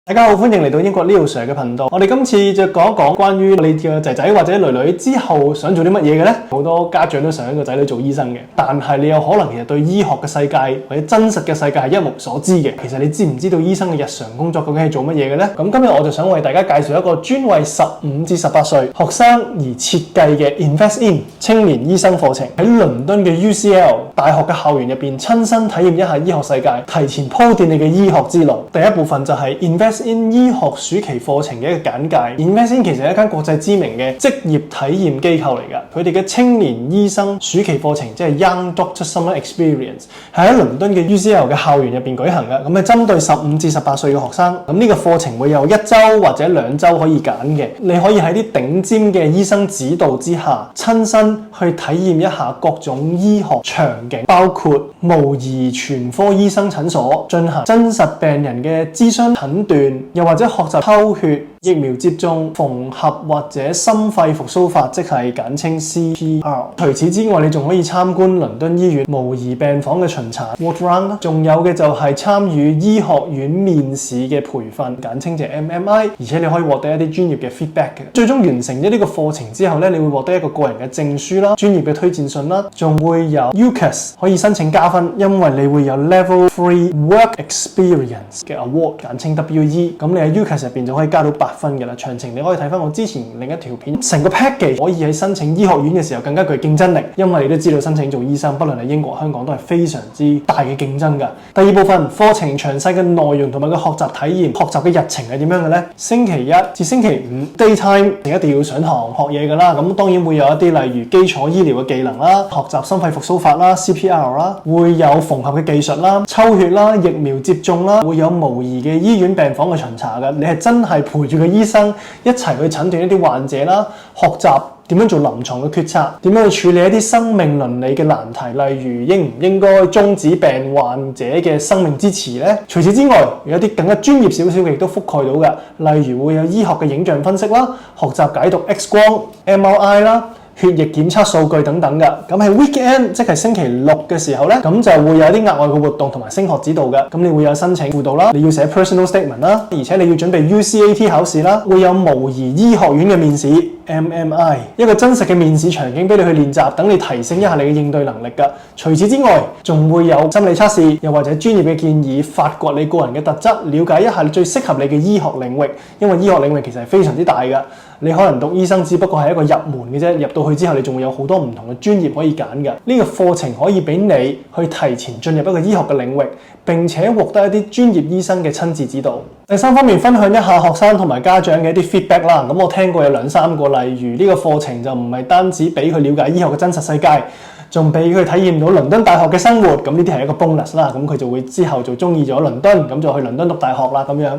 大家好，歡迎嚟到英國 Leo Sir 嘅頻道。我哋今次就講一講關於你嘅仔仔或者女女之後想做啲乜嘢嘅咧。好多家長都想個仔女做醫生嘅，但係你有可能其實對醫學嘅世界或者真實嘅世界係一無所知嘅。其實你知唔知道醫生嘅日常工作究竟係做乜嘢嘅咧？咁今日我就想為大家介紹一個專為15至18歲學生而設計嘅 Invest In 青年醫生課程，喺倫敦嘅 UCL 大學嘅校園入邊親身體驗一下醫學世界，提前鋪墊你嘅醫學之路。第一部分就係 Invest In 醫學暑期課程嘅一個簡介。Invest In 其實係一間國際知名嘅職業體驗機構嚟㗎，佢哋嘅青年醫生暑期課程即係 Young Doctor Summer Experience 係喺倫敦嘅 UCL 嘅校園入邊舉行嘅。咁係針對15至18歲嘅學生。咁呢個課程會有1週或者2週可以揀嘅，你可以喺啲頂尖嘅醫生指導之下，親身去體驗一下各種醫學場景，包括模擬全科醫生診所，進行真實病人嘅諮詢診斷，又或者學習抽血、疫苗接種、縫合或者心肺復甦法，即係簡稱 CPR。除此之外，你仲可以參觀倫敦醫院模擬病房嘅巡查 walk round， 仲有嘅就係參與醫學院面試嘅培訓，簡稱就係 MMI， 而且你可以獲得一啲專業嘅 feedback 嘅。最終完成咗呢個課程之後咧，你會獲得一個個人嘅證書啦、專業嘅推薦信啦，仲會有 UCAS 可以申請加分，因為你會有 Level 3 Work Experience 嘅 Award， 簡稱 WE。咁你喺 UCAS 入邊就可以加到8分嘅啦。詳情你可以睇翻我之前另一條片。成個 package 可以喺申請醫學院嘅時候更加具競爭力，因為你都知道申請做醫生，不論係英國、香港都係非常之大嘅競爭㗎。第二部分課程詳細嘅內容同埋個學習體驗、學習嘅日程係點樣嘅咧？星期一至星期五 daytime 你一定要上堂學嘢㗎啦。咁當然會有一啲例如基礎醫療嘅技能啦、學習心肺復甦法啦、CPR 啦，會有縫合嘅技術啦、抽血啦、疫苗接種啦，會有模擬嘅醫院病房嘅巡查㗎。你係真係陪住個醫生一齊去診斷一啲患者啦，學習點樣做臨床嘅決策，點樣去處理一啲生命倫理嘅難題，例如應唔應該終止病患者嘅生命支持呢？除此之外，有一啲更加專業少少嘅亦都覆蓋到嘅，例如會有醫學嘅影像分析啦，學習解讀 X 光、MRI 啦、血液檢測數據等等嘅。咁喺 weekend 即係星期六嘅時候咧，咁就會有啲額外嘅活動同埋升學指導嘅。咁你會有申請輔導啦，你要寫 personal statement 啦，而且你要準備 UCAT 考試啦，會有模擬醫學院嘅面試 MMI， 一個真實嘅面試場景俾你去練習，等你提升一下你嘅應對能力㗎。除此之外，仲會有心理測試，又或者專業嘅建議，發掘你個人嘅特質，了解一下你最適合你嘅醫學領域，因為醫學領域其實係非常之大㗎。你可能讀醫生只不過係一個入門嘅啫，入到去之後你仲會有好多唔同嘅專業可以揀嘅。呢個課程可以俾你去提前進入一個醫學嘅領域，並且獲得一啲專業醫生嘅親自指導。第三方面，分享一下學生同埋家長嘅一啲 feedback 啦。咁我聽過有2-3個，例如呢個課程就唔係單止俾佢了解醫學嘅真實世界，仲俾佢體驗到倫敦大學嘅生活。咁呢啲係一個 bonus 啦。咁佢就會之後就中意咗倫敦，咁就去倫敦讀大學啦咁樣。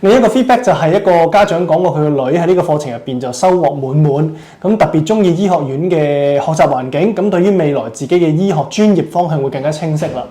另一個 feedback 就係一個家長講過佢個女喺呢個課程入邊就收穫滿滿，咁特別中意醫學院嘅學習環境，咁對於未來自己嘅醫學專業方向會更加清晰啦。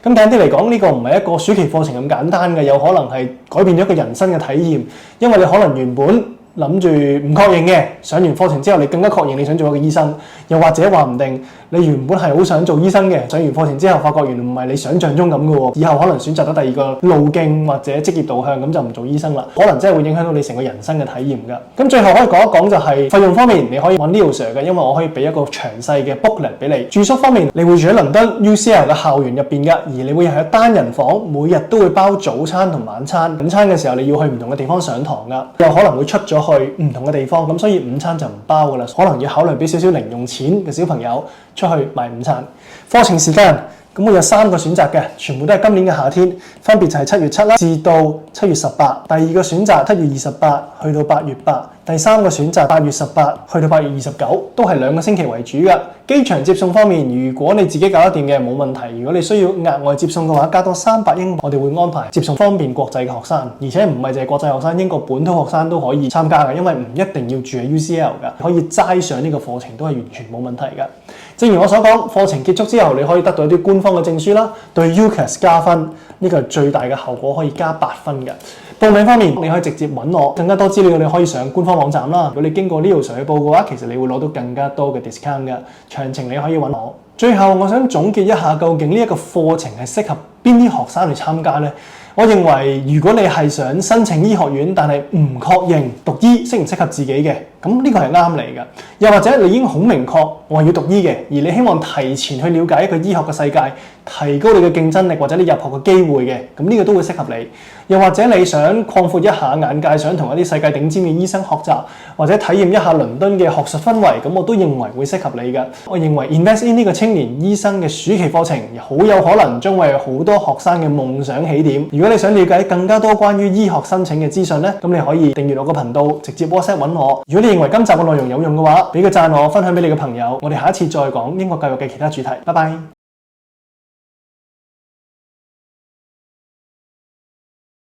咁簡單啲嚟講，呢個唔係一個暑期課程咁簡單嘅，有可能係改變咗一個人生嘅體驗，因為你可能原本諗住唔確認嘅，上完課程之後你更加確認你想做一個醫生，又或者話唔定你原本係好想做醫生嘅，上完課程之後發覺原來唔係你想象中咁嘅喎，以後可能選擇咗第二個路徑或者職業導向，咁就唔做醫生啦，可能真係會影響到你成個人生嘅體驗㗎。咁最後可以講一講就係費用方面，你可以揾 Leo Sir 嘅，因為我可以俾一個詳細嘅 booklet 俾你。住宿方面，你會住喺倫敦 UCL 嘅校園入邊㗎，而你會係單人房，每日都會包早餐同晚餐。午餐嘅時候你要去唔同嘅地方上堂㗎，有可能會出咗去唔同嘅地方，咁所以午餐就唔包㗎啦，可能要考慮俾少少零用錢嘅小朋友出去買午餐。課程時間咁會有3個選擇嘅，全部都係今年嘅夏天，分別就係7月7啦至到7月18。第二個選擇7月28去到8月8。第三個選擇8月18去到8月29，都係2個星期為主嘅。機場接送方面，如果你自己搞得掂嘅冇問題，如果你需要額外接送嘅話，加多300英鎊，我哋會安排接送方便國際嘅學生，而且唔係淨係國際學生，英國本土學生都可以參加嘅，因為唔一定要住喺 UCL 嘅，可以齋上呢個課程都係完全冇問題嘅。正如我所講，課程結束之後，你可以得到一啲官方嘅證書啦，對 UCAS 加分，呢個係最大嘅效果，可以加8分嘅。報名方面，你可以直接揾我，更加多資料你可以上官方網站啦。如果你經過 Leo Sir 去報嘅話，其實你會攞到更加多嘅 discount 嘅。詳情你可以揾我。最後我想總結一下，究竟呢一個課程係適合邊啲學生去參加呢？我認為如果你係想申請醫學院，但係唔確認讀醫適唔適合自己嘅，咁呢個係啱你嘅。又或者你已經好明確我係要讀醫嘅，而你希望提前去了解一個醫學嘅世界，提高你嘅競爭力或者你入學嘅機會嘅，咁呢個都會適合你。又或者你想擴闊一下眼界，想同一啲世界頂尖嘅醫生學習，或者體驗一下倫敦嘅學術氛圍，咁我都認為會適合你嘅。我認為 Invest In 呢個青年醫生嘅暑期課程，好有可能將會係好多學生嘅夢想起點。如果你想了解更加多關於醫學申請嘅資訊咧，咁你可以訂閱我個頻道，直接 WhatsApp 揾我。如果你認為今集嘅內容有用嘅話，俾個讚我，分享俾你嘅朋友。我哋下一次再講英國教育嘅其他主題。拜拜。